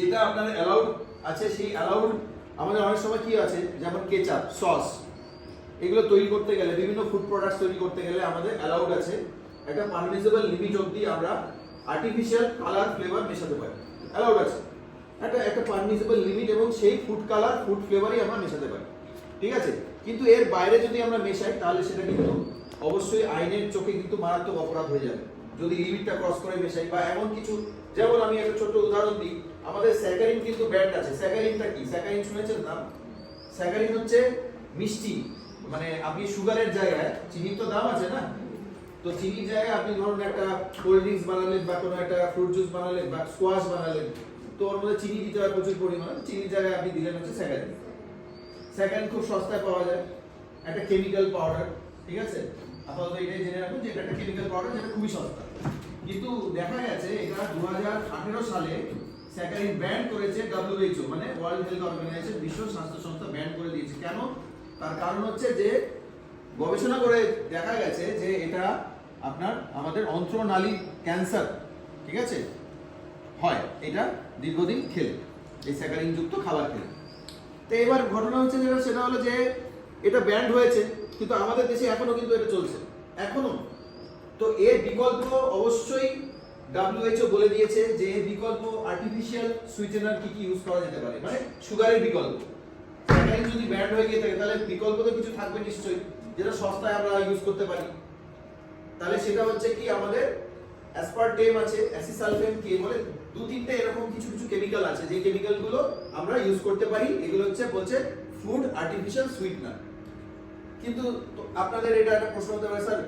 যেটা আপনার অ্যালাউড আছে, সেই অ্যালাউড আমাদের অনেক সময় কি আছে, যেমন কেচাপ, সস, এগুলো তৈরি করতে গেলে, বিভিন্ন ফুড প্রোডাক্টস তৈরি করতে গেলে আমাদের অ্যালাউড আছে একটা পারমিসিবল লিমিট অবধি আমরা আর্টিফিশিয়াল কালার ফ্লেভার মেশাতে পারি, অ্যালাউড আছে একটা পারমিসিবল লিমিট, এবং সেই ফুড কালার ফুড ফ্লেভারই আমরা মেশাতে পারি, ঠিক আছে। কিন্তু এর বাইরে যদি আমরা মেশাই তাহলে সেটা কিন্তু অবশ্যই আইনের চোখে কিন্তু মারাত্মক অপরাধ হয়ে যাবে যদি লিমিটটা ক্রস করে মেশাই। বা এমন কিছু, যেমন আমি একটা ছোট উদাহরণ দিই, আমাদের স্যাকারিন কিন্তু ব্যান্ড আছে। স্যাকারিনটা কি? স্যাকারিন শুনেছেন নাম? স্যাকারিন হচ্ছে মিষ্টি, মানে আপনি সুগারের জায়গায় চিনির তো দাম আছে না, তো চিনির জায়গায় আপনি ধরুন একটা কোল্ড ড্রিঙ্কস বানালেন বা কোনো একটা ফ্রুট জুস বানালেন বা স্কোয়াশ বানালেন, তো ওর মধ্যে চিনি দিতে হয় প্রচুর পরিমাণ, চিনির জায়গায় আপনি দিলেন হচ্ছে স্যাকারিন। স্যাকারিন খুব সস্তায় পাওয়া যায়, একটা কেমিক্যাল পাউডার, ঠিক আছে। আপাতত এটাই জেনে রাখুন যে এটা একটা কেমিক্যাল পাউডার, যেটা খুবই সস্তা। কিন্তু দেখা গেছে এটা 2018 সালে স্যাকারিন ব্যান করেছে WHO, মানে ওয়ার্ল্ড হেলথ অর্গানাইজেশন, বিশ্ব স্বাস্থ্য সংস্থা ব্যান করে দিয়েছে। কেন? তার কারণ হচ্ছে যে গবেষণা করে দেখা গেছে যে এটা আপনার আমাদের অন্ত্রনালী ক্যান্সার, ঠিক আছে, হয় এটা দীর্ঘদিন খেলে, এই স্যাকারিন যুক্ত খাবার খেলে। তো এবার ঘটনা হচ্ছে যেটা, সেটা হলো যে এটা ব্যান্ড হয়েছে, কিন্তু আমাদের দেশে এখনো কিন্তু এটা চলছে, এখনো। তো এর বিকল্প অবশ্যই WHO বলে দিয়েছে যে এর বিকল্প আর্টিফিশিয়াল সুইটেনার কি কি ইউজ করা যেতে পারে, মানে সুগারের বিকল্প। স্যাকারিন যদি ব্যান্ড হয়ে গিয়ে থাকে তাহলে বিকল্প তো কিছু থাকবে নিশ্চয়ই, যেটা সস্তায় আমরা ইউজ করতে পারি। তাহলে সেটা হচ্ছে কি, আমাদের অ্যাসপারটেম আছে, অ্যাসিসালফেম কে বলে, দু তিনটে এরকম কিছু কিছু কেমিক্যাল আছে, যে কেমিক্যালগুলো আমরা ইউজ করতে পারি। এগুলো হচ্ছে বলছে ফুড আর্টিফিশিয়াল সুইটনার। কিন্তু আপনাদের এটা একটা প্রশ্ন হতে পারে, স্যার